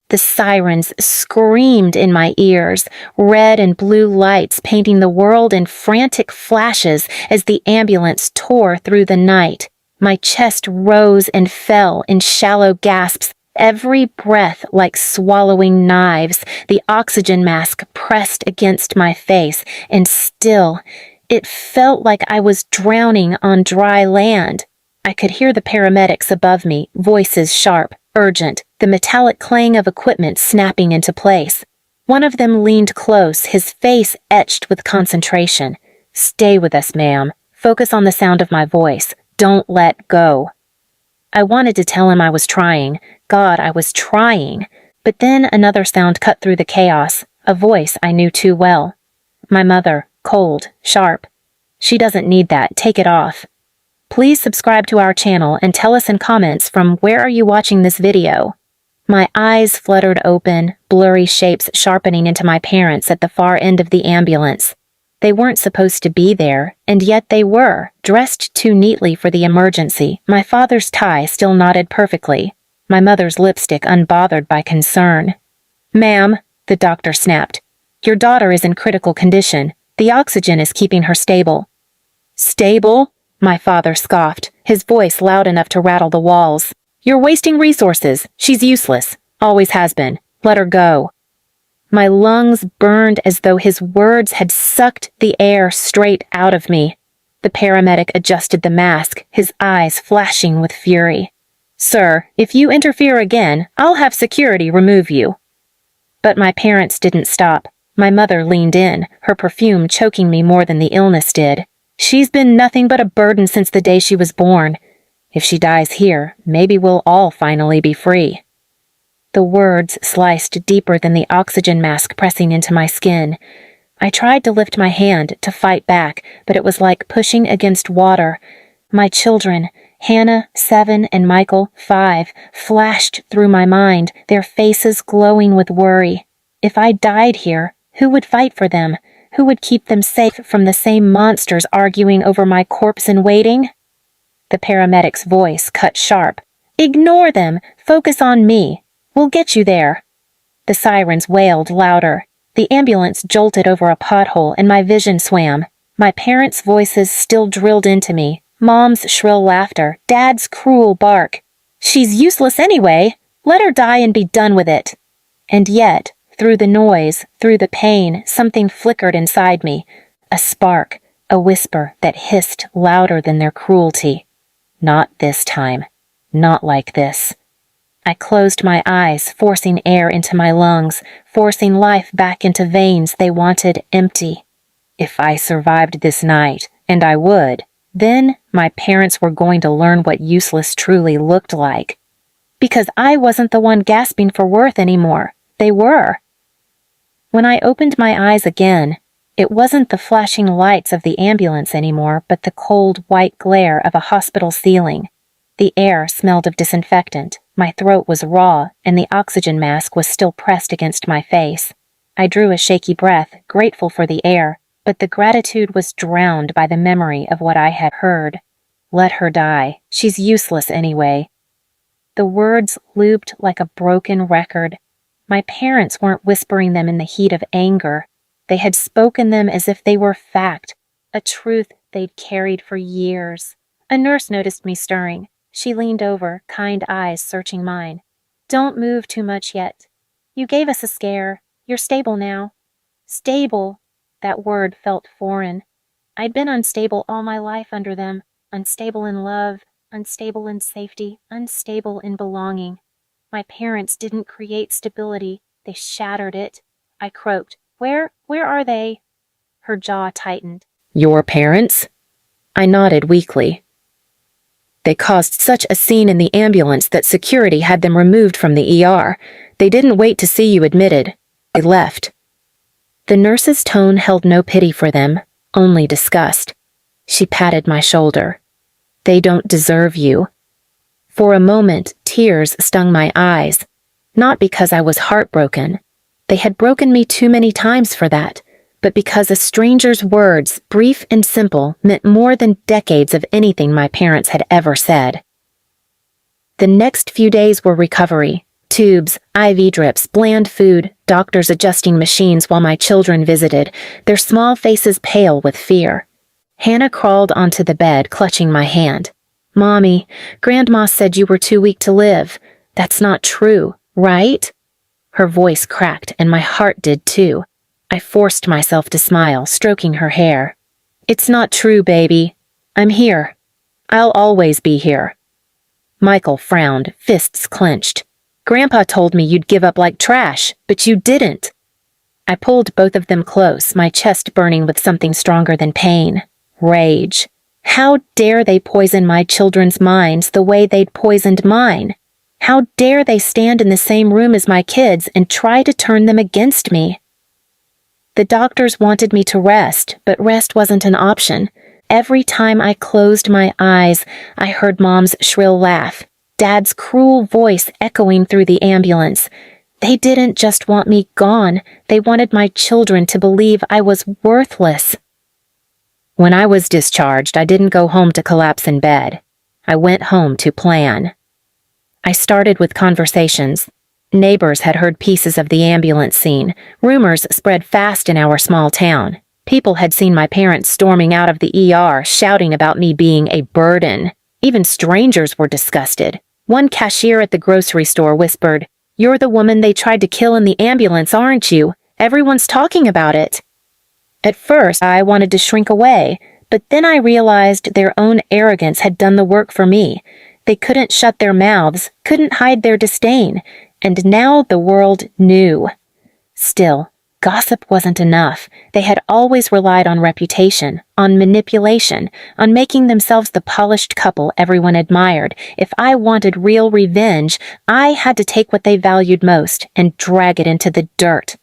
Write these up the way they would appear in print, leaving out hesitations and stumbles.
The sirens screamed in my ears, red and blue lights painting the world in frantic flashes as the ambulance tore through the night. My chest rose and fell in shallow gasps, every breath like swallowing knives, the oxygen mask pressed against my face, and still, it felt like I was drowning on dry land. I could hear the paramedics above me, voices sharp, urgent, the metallic clang of equipment snapping into place. One of them leaned close, his face etched with concentration. "Stay with us, ma'am. Focus on the sound of my voice. Don't let go." I wanted to tell him I was trying. God, I was trying. But then another sound cut through the chaos, a voice I knew too well. My mother, cold, sharp. "She doesn't need that. Take it off." Please subscribe to our channel and tell us in comments from where are you watching this video. My eyes fluttered open, blurry shapes sharpening into my parents at the far end of the ambulance. They weren't supposed to be there, and yet they were, dressed too neatly for the emergency, my father's tie still knotted perfectly, my mother's lipstick unbothered by concern. "Ma'am," the doctor snapped, "your daughter is in critical condition. The oxygen is keeping her stable." "Stable?" My father scoffed, his voice loud enough to rattle the walls. "You're wasting resources. She's useless. Always has been. Let her go." My lungs burned as though his words had sucked the air straight out of me. The paramedic adjusted the mask, his eyes flashing with fury. "Sir, if you interfere again, I'll have security remove you." But my parents didn't stop. My mother leaned in, her perfume choking me more than the illness did. "She's been nothing but a burden since the day she was born. If she dies here, maybe we'll all finally be free." The words sliced deeper than the oxygen mask pressing into my skin. I tried to lift my hand to fight back, but it was like pushing against water. My children, Hannah, 7, and Michael, 5, flashed through my mind, their faces glowing with worry. If I died here, who would fight for them? Who would keep them safe from the same monsters arguing over my corpse in waiting? The paramedic's voice cut sharp. "Ignore them! Focus on me! We'll get you there." The sirens wailed louder. The ambulance jolted over a pothole and my vision swam. My parents' voices still drilled into me. Mom's shrill laughter, Dad's cruel bark. "She's useless anyway. Let her die and be done with it." And yet, through the noise, through the pain, something flickered inside me. A spark, a whisper that hissed louder than their cruelty. Not this time. Not like this. I closed my eyes, forcing air into my lungs, forcing life back into veins they wanted empty. If I survived this night, and I would, then my parents were going to learn what useless truly looked like. Because I wasn't the one gasping for worth anymore. They were. When I opened my eyes again, it wasn't the flashing lights of the ambulance anymore, but the cold white glare of a hospital ceiling. The air smelled of disinfectant, my throat was raw, and the oxygen mask was still pressed against my face. I drew a shaky breath, grateful for the air, but the gratitude was drowned by the memory of what I had heard. "Let her die. She's useless anyway." The words looped like a broken record. My parents weren't whispering them in the heat of anger. They had spoken them as if they were fact, a truth they'd carried for years. A nurse noticed me stirring. She leaned over, kind eyes searching mine. "Don't move too much yet. You gave us a scare. You're stable now." Stable. That word felt foreign. I'd been unstable all my life under them. Unstable in love, unstable in safety, unstable in belonging. My parents didn't create stability. They shattered it. I croaked. Where are they?" Her jaw tightened. "Your parents?" I nodded weakly. "They caused such a scene in the ambulance that security had them removed from the ER. They didn't wait to see you admitted. They left." The nurse's tone held no pity for them, only disgust. She patted my shoulder. "They don't deserve you." For a moment, tears stung my eyes. Not because I was heartbroken. They had broken me too many times for that, but because a stranger's words, brief and simple, meant more than decades of anything my parents had ever said. The next few days were recovery. Tubes, IV drips, bland food, doctors adjusting machines while my children visited, their small faces pale with fear. Hannah crawled onto the bed, clutching my hand. "Mommy, Grandma said you were too weak to live. That's not true, right?" Her voice cracked, and my heart did too. I forced myself to smile, stroking her hair. "It's not true, baby. I'm here. I'll always be here." Michael frowned, fists clenched. "Grandpa told me you'd give up like trash, but you didn't." I pulled both of them close, my chest burning with something stronger than pain. Rage. How dare they poison my children's minds the way they'd poisoned mine? How dare they stand in the same room as my kids and try to turn them against me? The doctors wanted me to rest, but rest wasn't an option. Every time I closed my eyes, I heard Mom's shrill laugh, Dad's cruel voice echoing through the ambulance. They didn't just want me gone, they wanted my children to believe I was worthless. When I was discharged, I didn't go home to collapse in bed. I went home to plan. I started with conversations. Neighbors had heard pieces of the ambulance scene. Rumors spread fast in our small town. People had seen my parents storming out of the ER, shouting about me being a burden. Even strangers were disgusted. One cashier at the grocery store whispered, "You're the woman they tried to kill in the ambulance, aren't you? Everyone's talking about it." At first, I wanted to shrink away, but then I realized their own arrogance had done the work for me. They couldn't shut their mouths, couldn't hide their disdain, and now the world knew. Still, gossip wasn't enough. They had always relied on reputation, on manipulation, on making themselves the polished couple everyone admired. If I wanted real revenge, I had to take what they valued most and drag it into the dirt.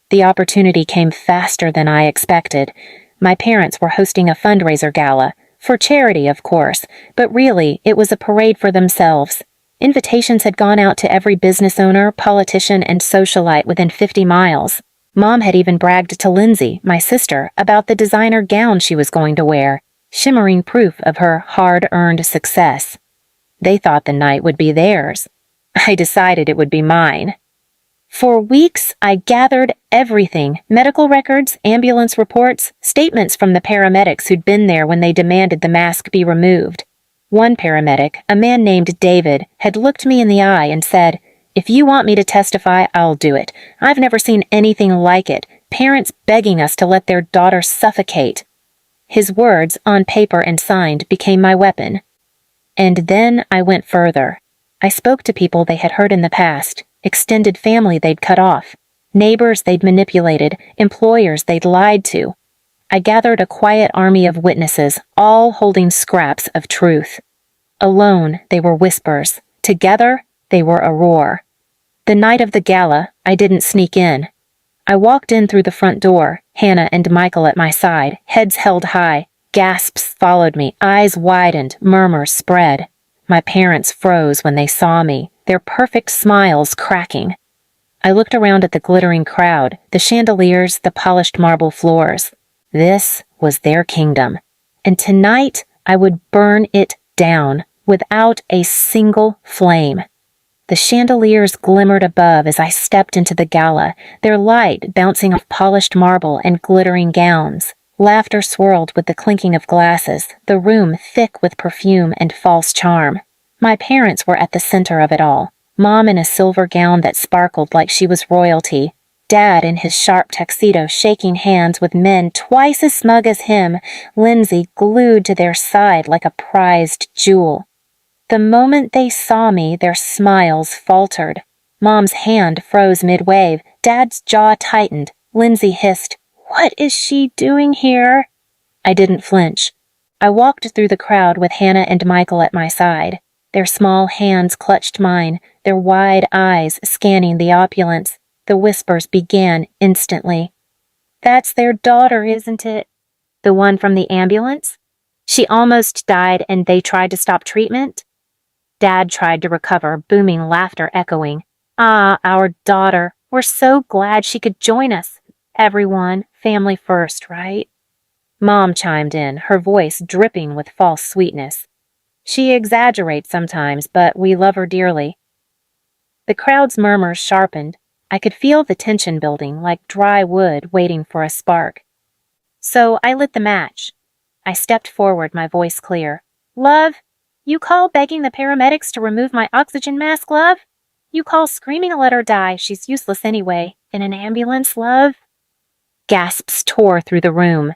The opportunity came faster than I expected. My parents were hosting a fundraiser gala, for charity, of course, but really, it was a parade for themselves. Invitations had gone out to every business owner, politician, and socialite within 50 miles. Mom had even bragged to Lindsay, my sister, about the designer gown she was going to wear, shimmering proof of her hard-earned success. They thought the night would be theirs. I decided it would be mine. For weeks, I gathered everything: medical records, ambulance reports, statements from the paramedics who'd been there when they demanded the mask be removed. One paramedic, a man named David, had looked me in the eye and said, "If you want me to testify, I'll do it. I've never seen anything like it. Parents begging us to let their daughter suffocate." His words, on paper and signed, became my weapon. And then I went further. I spoke to people they had hurt in the past, extended family they'd cut off, neighbors they'd manipulated, employers they'd lied to. I gathered a quiet army of witnesses, all holding scraps of truth. Alone, they were whispers. Together, they were a roar. The night of the gala, I didn't sneak in. I walked in through the front door, Hannah and Michael at my side, heads held high. Gasps followed me, eyes widened, murmurs spread. My parents froze when they saw me, their perfect smiles cracking. I looked around at the glittering crowd, the chandeliers, the polished marble floors. This was their kingdom, and tonight I would burn it down without a single flame. The chandeliers glimmered above as I stepped into the gala, their light bouncing off polished marble and glittering gowns. Laughter swirled with the clinking of glasses, the room thick with perfume and false charm. My parents were at the center of it all. Mom in a silver gown that sparkled like she was royalty. Dad in his sharp tuxedo shaking hands with men twice as smug as him, Lindsay glued to their side like a prized jewel. The moment they saw me, their smiles faltered. Mom's hand froze mid-wave. Dad's jaw tightened. Lindsay hissed, "What is she doing here?" I didn't flinch. I walked through the crowd with Hannah and Michael at my side. Their small hands clutched mine, their wide eyes scanning the opulence. The whispers began instantly. "That's their daughter, isn't it? The one from the ambulance? She almost died and they tried to stop treatment?" Dad tried to recover, booming laughter echoing. "Ah, our daughter. We're so glad she could join us. Everyone, family first, right?" Mom chimed in, her voice dripping with false sweetness. "She exaggerates sometimes, but we love her dearly." The crowd's murmurs sharpened. I could feel the tension building like dry wood waiting for a spark. So I lit the match. I stepped forward, my voice clear. Love, you call begging the paramedics to remove my oxygen mask, love? You call screaming to let her die, she's useless anyway, in an ambulance, love? Gasps tore through the room.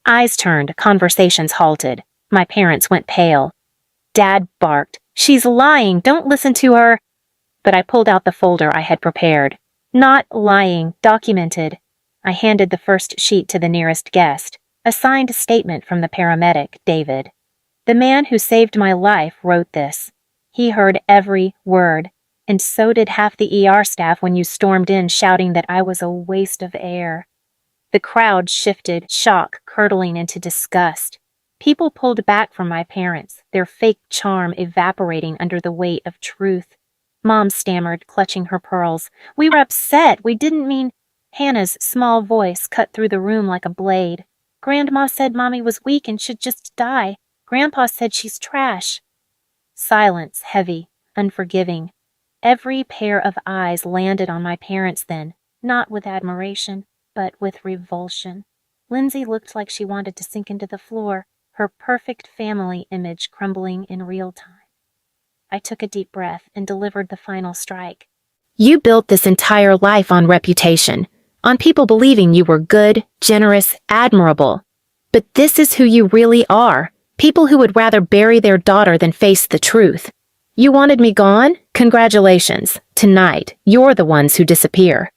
Eyes turned, conversations halted. My parents went pale. Dad barked, she's lying, don't listen to her. But I pulled out the folder I had prepared. Not lying, documented. I handed the first sheet to the nearest guest, a signed statement from the paramedic, David. The man who saved my life wrote this. He heard every word, and so did half the ER staff when you stormed in shouting that I was a waste of air. The crowd shifted, shock curdling into disgust. People pulled back from my parents, their fake charm evaporating under the weight of truth. Mom stammered, clutching her pearls. We were upset. We didn't mean... Hannah's small voice cut through the room like a blade. Grandma said Mommy was weak and should just die. Grandpa said she's trash. Silence, heavy, unforgiving. Every pair of eyes landed on my parents then, not with admiration, but with revulsion. Lindsay looked like she wanted to sink into the floor, her perfect family image crumbling in real time. I took a deep breath and delivered the final strike. You built this entire life on reputation, on people believing you were good, generous, admirable. But this is who you really are, people who would rather bury their daughter than face the truth. You wanted me gone? Congratulations. Tonight, you're the ones who disappear.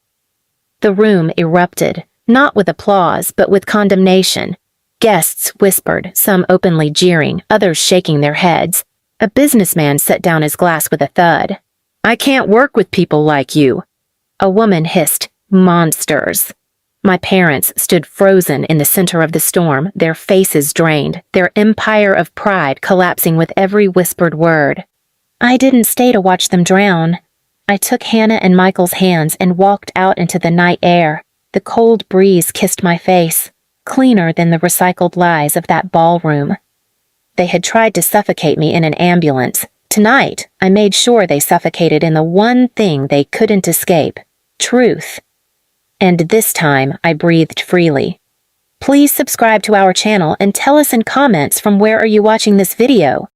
The room erupted, not with applause, but with condemnation. Guests whispered, some openly jeering, others shaking their heads. A businessman set down his glass with a thud. I can't work with people like you. A woman hissed, monsters. My parents stood frozen in the center of the storm, their faces drained, their empire of pride collapsing with every whispered word. I didn't stay to watch them drown. I took Hannah and Michael's hands and walked out into the night air. The cold breeze kissed my face, cleaner than the recycled lies of that ballroom. They had tried to suffocate me in an ambulance. Tonight, I made sure they suffocated in the one thing they couldn't escape, truth. And this time, I breathed freely. Please subscribe to our channel and tell us in comments from where are you watching this video.